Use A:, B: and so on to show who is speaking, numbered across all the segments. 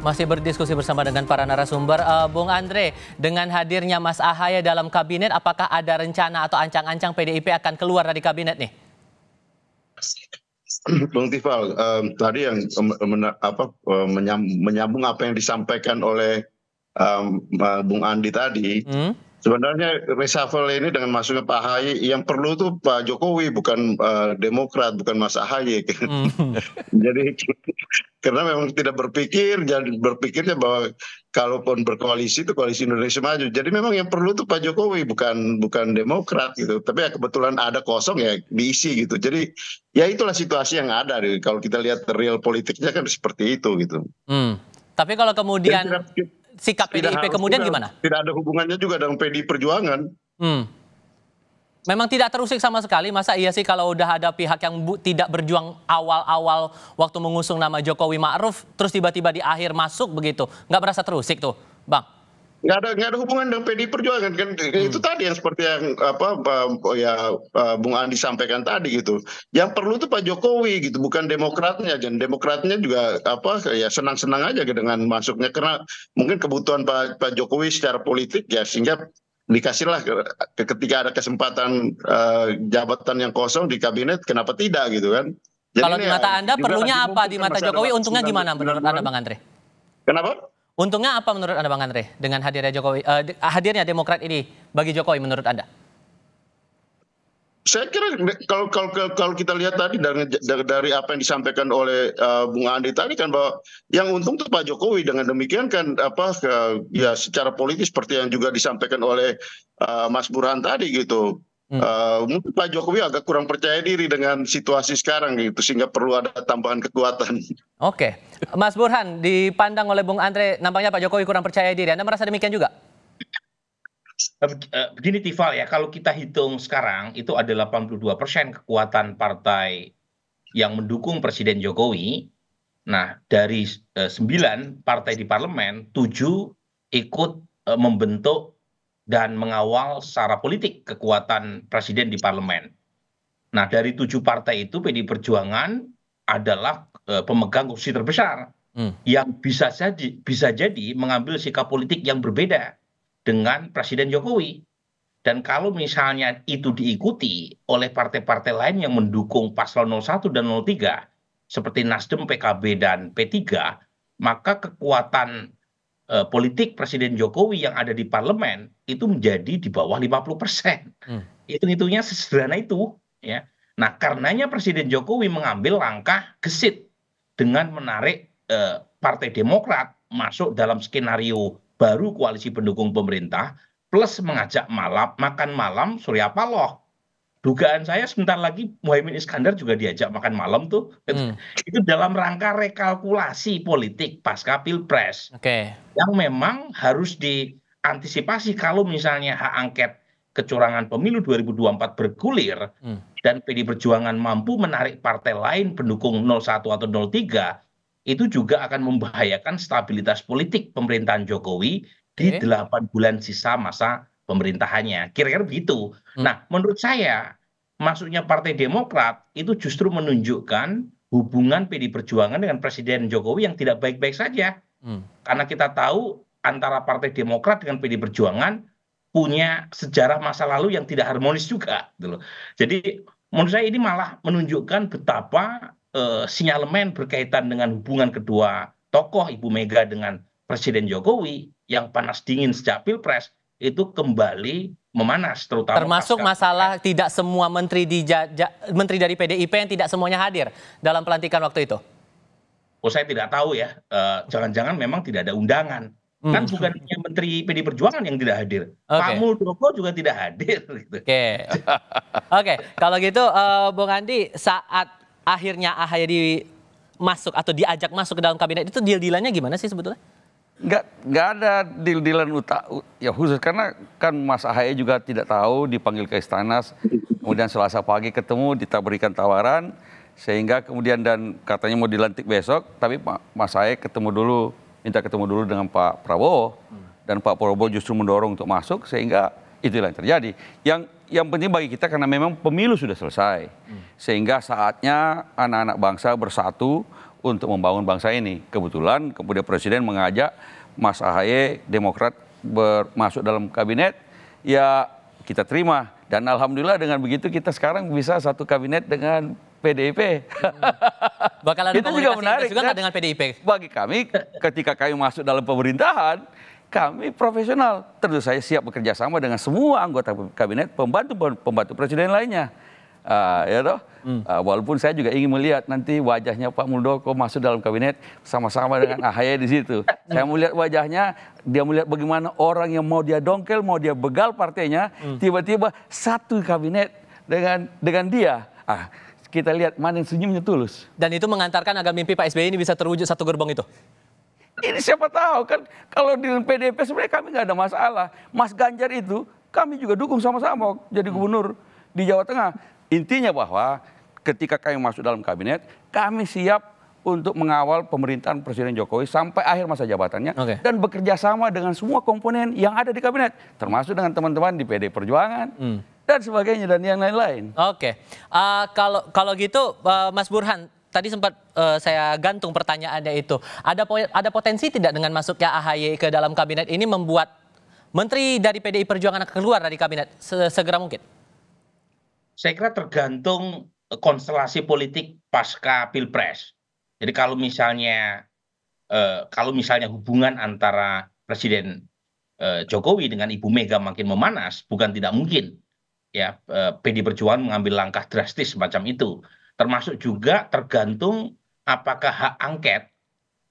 A: Masih berdiskusi bersama dengan para narasumber. Bung Andre, dengan hadirnya Mas Ahaye dalam kabinet, apakah ada rencana atau ancang-ancang PDIP akan keluar dari kabinet nih?
B: Bung Tifal, tadi yang menyambung apa yang disampaikan oleh Bung Andi tadi, sebenarnya reshuffle ini dengan masuknya Pak Ahaye, yang perlu tuh Pak Jokowi, bukan Demokrat, bukan Mas Ahaye. Jadi karena memang tidak berpikir, jadi berpikirnya bahwa kalaupun berkoalisi itu koalisi Indonesia Maju. Jadi memang yang perlu tuh Pak Jokowi, bukan Demokrat gitu. Tapi ya kebetulan ada kosong ya diisi gitu. Jadi ya itulah situasi yang ada. Kalau kita lihat real politiknya kan seperti itu gitu.
A: Tapi kalau kemudian sikap PDIP kemudian gimana?
B: Tidak ada hubungannya juga dengan PDI Perjuangan.
A: Memang tidak terusik sama sekali. Masa iya sih kalau udah ada pihak yang tidak berjuang awal-awal waktu mengusung nama Jokowi Ma'ruf, terus tiba-tiba di akhir masuk begitu, nggak merasa terusik tuh, Bang?
B: Nggak ada hubungan dengan PDI Perjuangan kan. Itu tadi yang seperti yang Bung Andi sampaikan tadi gitu. Yang perlu itu Pak Jokowi gitu, bukan Demokratnya. Dan Demokratnya juga ya senang-senang aja dengan masuknya, karena mungkin kebutuhan Pak Jokowi secara politik ya, sehingga dikasihlah ketika ada kesempatan jabatan yang kosong di kabinet, kenapa tidak gitu kan. Jadi
A: kalau di mata Anda perlunya apa di mata Jokowi, untungnya gimana menurut Anda, Bang Andre?
B: Kenapa?
A: Untungnya apa menurut Anda, Bang Andre, dengan hadirnya Jokowi, hadirnya Demokrat ini bagi Jokowi menurut Anda?
B: Saya kira kalau kita lihat tadi dari apa yang disampaikan oleh Bung Andi tadi kan, bahwa yang untung itu Pak Jokowi. Dengan demikian kan ya secara politis seperti yang juga disampaikan oleh Mas Burhan tadi gitu. Mungkin Pak Jokowi agak kurang percaya diri dengan situasi sekarang gitu, sehingga perlu ada tambahan kekuatan.
A: Oke, Mas Burhan, dipandang oleh Bung Andre nampaknya Pak Jokowi kurang percaya diri. Anda merasa demikian juga?
C: Begini Tifal ya, kalau kita hitung sekarang itu ada 82% kekuatan partai yang mendukung Presiden Jokowi. Nah, dari 9 partai di parlemen, 7 ikut membentuk dan mengawal secara politik kekuatan Presiden di parlemen. Nah, dari 7 partai itu PDI Perjuangan adalah pemegang kursi terbesar yang bisa jadi mengambil sikap politik yang berbeda dengan Presiden Jokowi. Dan kalau misalnya itu diikuti oleh partai-partai lain yang mendukung paslon 01 dan 03, seperti Nasdem, PKB, dan P3, maka kekuatan politik Presiden Jokowi yang ada di parlemen itu menjadi di bawah 50%. Hitung-hitungnya sesederhana itu. Ya. Nah, karenanya Presiden Jokowi mengambil langkah gesit dengan menarik Partai Demokrat masuk dalam skenario baru koalisi pendukung pemerintah, plus mengajak makan malam Surya Paloh. Dugaan saya sebentar lagi Muhaimin Iskandar juga diajak makan malam tuh. Itu dalam rangka rekalkulasi politik pasca Pilpres. Yang memang harus diantisipasi kalau misalnya hak angket kecurangan pemilu 2024 bergulir dan PDI Perjuangan mampu menarik partai lain pendukung 01 atau 03, itu juga akan membahayakan stabilitas politik pemerintahan Jokowi di 8 bulan sisa masa pemerintahannya. Kira-kira begitu. Nah, menurut saya masuknya Partai Demokrat itu justru menunjukkan hubungan PDI Perjuangan dengan Presiden Jokowi yang tidak baik-baik saja. Karena kita tahu antara Partai Demokrat dengan PDI Perjuangan punya sejarah masa lalu yang tidak harmonis juga. Jadi menurut saya ini malah menunjukkan betapa sinyalemen berkaitan dengan hubungan kedua tokoh, Ibu Mega dengan Presiden Jokowi yang panas dingin sejak Pilpres itu kembali memanas, terutama
A: termasuk masalah tidak semua menteri dari PDIP yang tidak semuanya hadir dalam pelantikan waktu itu.
C: Oh, saya tidak tahu ya, jangan-jangan memang tidak ada undangan. Kan bukan hanya Menteri PDI Perjuangan yang tidak hadir, Pak Muldoko juga tidak hadir.
A: Oke, kalau gitu Bung Andi, saat akhirnya Ahaye diajak masuk ke dalam kabinet itu deal-dealannya gimana sih sebetulnya?
D: Nggak ada deal-dealan ya khusus, karena kan Mas Ahaye juga tidak tahu, dipanggil ke istana, kemudian Selasa pagi ketemu, berikan tawaran, sehingga kemudian dan katanya mau dilantik besok, tapi Mas Ahaye minta ketemu dulu dengan Pak Prabowo, dan Pak Prabowo justru mendorong untuk masuk, sehingga itulah yang terjadi. Yang penting bagi kita karena memang pemilu sudah selesai, sehingga saatnya anak-anak bangsa bersatu untuk membangun bangsa ini. Kebetulan kemudian Presiden mengajak Mas AHY Demokrat masuk dalam kabinet, ya kita terima. Dan alhamdulillah dengan begitu kita sekarang bisa satu kabinet dengan PDIP.
A: Bakal ada
D: Itu juga
A: komunikasi
D: menarik
A: juga nggak
D: kan?
A: dengan PDIP?
D: Bagi kami, ketika kami masuk dalam pemerintahan, kami profesional. Tentu saya siap bekerja sama dengan semua anggota kabinet, pembantu presiden lainnya. Ya toh? Walaupun saya juga ingin melihat nanti wajahnya Pak Muldoko masuk dalam kabinet sama-sama dengan AHY di situ. Saya melihat wajahnya, dia melihat bagaimana orang yang mau dia dongkel, mau dia begal partainya, tiba-tiba satu kabinet dengan dia. Kita lihat mana yang senyumnya tulus.
A: Dan itu mengantarkan agar mimpi Pak SBY ini bisa terwujud satu gerbong itu?
D: Ini siapa tahu kan, kalau di PDIP sebenarnya kami nggak ada masalah. Mas Ganjar itu kami juga dukung sama-sama jadi gubernur di Jawa Tengah. Intinya bahwa ketika kami masuk dalam kabinet, kami siap untuk mengawal pemerintahan Presiden Jokowi sampai akhir masa jabatannya. Dan bekerja sama dengan semua komponen yang ada di kabinet, termasuk dengan teman-teman di PD Perjuangan dan sebagainya dan yang lain-lain.
A: Oke, kalau gitu Mas Burhan, tadi sempat saya gantung pertanyaannya itu. Ada potensi tidak dengan masuknya AHY ke dalam kabinet ini membuat menteri dari PDI Perjuangan akan keluar dari kabinet segera mungkin?
C: Saya kira tergantung konstelasi politik pasca Pilpres. Jadi kalau misalnya hubungan antara Presiden Jokowi dengan Ibu Mega makin memanas, bukan tidak mungkin ya PDI Perjuangan mengambil langkah drastis semacam itu. Termasuk juga tergantung apakah hak angket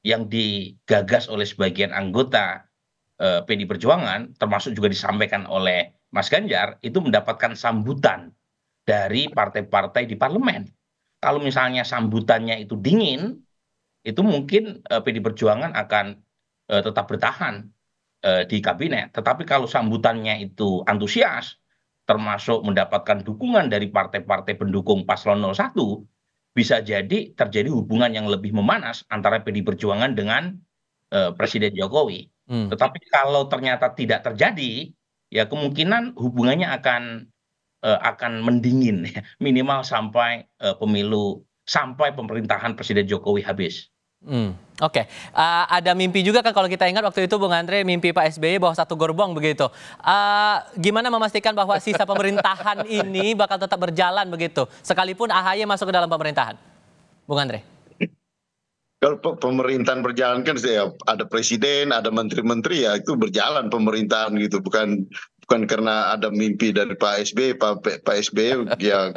C: yang digagas oleh sebagian anggota PDI Perjuangan, termasuk juga disampaikan oleh Mas Ganjar, itu mendapatkan sambutan dari partai-partai di parlemen. Kalau misalnya sambutannya itu dingin, itu mungkin PDI Perjuangan akan tetap bertahan di kabinet. Tetapi kalau sambutannya itu antusias, termasuk mendapatkan dukungan dari partai-partai pendukung paslon 01, bisa jadi terjadi hubungan yang lebih memanas antara PDI Perjuangan dengan Presiden Jokowi. Tetapi kalau ternyata tidak terjadi, ya kemungkinan hubungannya akan mendingin, minimal sampai sampai pemerintahan Presiden Jokowi habis.
A: Oke. Ada mimpi juga kan kalau kita ingat waktu itu Bung Andre, mimpi Pak SBY bahwa satu gerbong begitu. Gimana memastikan bahwa sisa pemerintahan ini bakal tetap berjalan begitu, sekalipun AHY masuk ke dalam pemerintahan, Bung Andre?
B: Kalau pemerintahan berjalan kan ya ada presiden, ada menteri-menteri, ya itu berjalan pemerintahan gitu, bukan karena ada mimpi dari Pak SBY. Pak SBY ya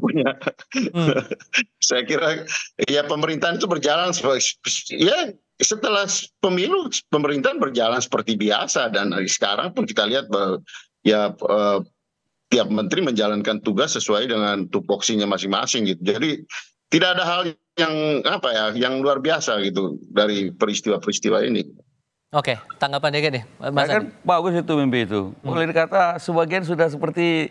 B: punya. Saya kira ya pemerintahan itu berjalan ya setelah pemilu, pemerintahan berjalan seperti biasa, dan sekarang pun kita lihat bahwa ya tiap menteri menjalankan tugas sesuai dengan tupoksinya masing-masing gitu. Jadi tidak ada hal yang luar biasa gitu dari peristiwa-peristiwa ini.
A: Oke, tanggapan dikit nih, Mas
D: kan bagus itu mimpi itu. Boleh dikata sebagian sudah seperti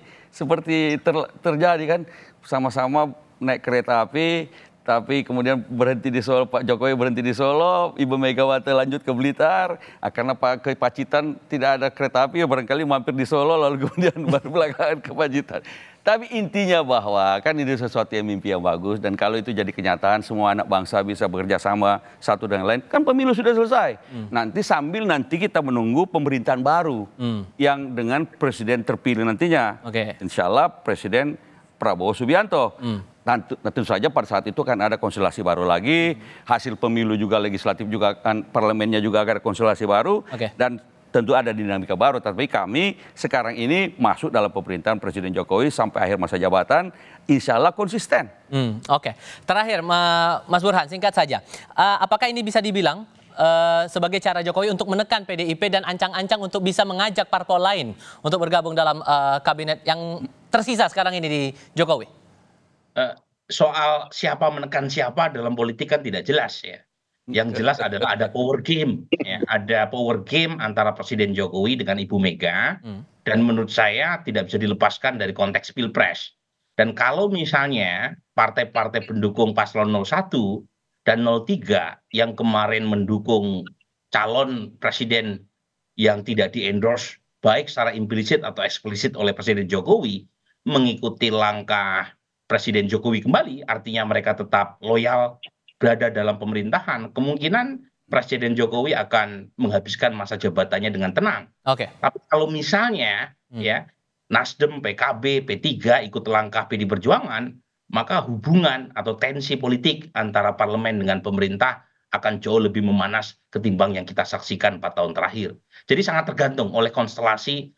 D: terjadi kan, sama-sama naik kereta api, tapi kemudian berhenti di Solo, Pak Jokowi berhenti di Solo, Ibu Megawati lanjut ke Blitar, karena ke Pacitan tidak ada kereta api, ya barangkali mampir di Solo lalu kemudian baru belakangan ke Pacitan. Tapi intinya bahwa kan ini sesuatu yang mimpi yang bagus, dan kalau itu jadi kenyataan semua anak bangsa bisa bekerja sama satu dengan lain, kan pemilu sudah selesai. Nanti kita menunggu pemerintahan baru yang dengan presiden terpilih nantinya. Insya Allah Presiden Prabowo Subianto. Tentu saja pada saat itu kan ada konstelasi baru lagi, hasil pemilu juga legislatif juga kan, parlemennya juga ada konstelasi baru, dan tentu ada dinamika baru. Tapi kami sekarang ini masuk dalam pemerintahan Presiden Jokowi sampai akhir masa jabatan, insya Allah konsisten.
A: Oke. Terakhir, Mas Burhan, singkat saja. Apakah ini bisa dibilang sebagai cara Jokowi untuk menekan PDIP dan ancang-ancang untuk bisa mengajak parpol lain untuk bergabung dalam kabinet yang tersisa sekarang ini di Jokowi?
C: Soal siapa menekan siapa dalam politik kan tidak jelas ya. Yang jelas adalah ada power game, ya. Ada power game antara Presiden Jokowi dengan Ibu Mega, dan menurut saya tidak bisa dilepaskan dari konteks Pilpres. Dan kalau misalnya partai-partai pendukung paslon 01 dan 03 yang kemarin mendukung calon presiden yang tidak di-endorse baik secara implisit atau eksplisit oleh Presiden Jokowi, mengikuti langkah Presiden Jokowi kembali, artinya mereka tetap loyal berada dalam pemerintahan, kemungkinan Presiden Jokowi akan menghabiskan masa jabatannya dengan tenang.
A: Oke.
C: Tapi kalau misalnya ya Nasdem, PKB, P3 ikut langkah PD Perjuangan, maka hubungan atau tensi politik antara parlemen dengan pemerintah akan jauh lebih memanas ketimbang yang kita saksikan 4 tahun terakhir. Jadi sangat tergantung oleh konstelasi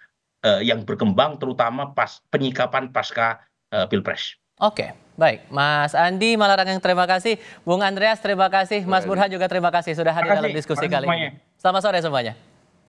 C: yang berkembang, terutama penyikapan pasca Pilpres.
A: Oke, baik. Mas Andi Malarangeng, terima kasih. Bung Andreas, terima kasih. Mas Burhan juga terima kasih sudah hadir dalam diskusi kali ini. Selamat sore semuanya.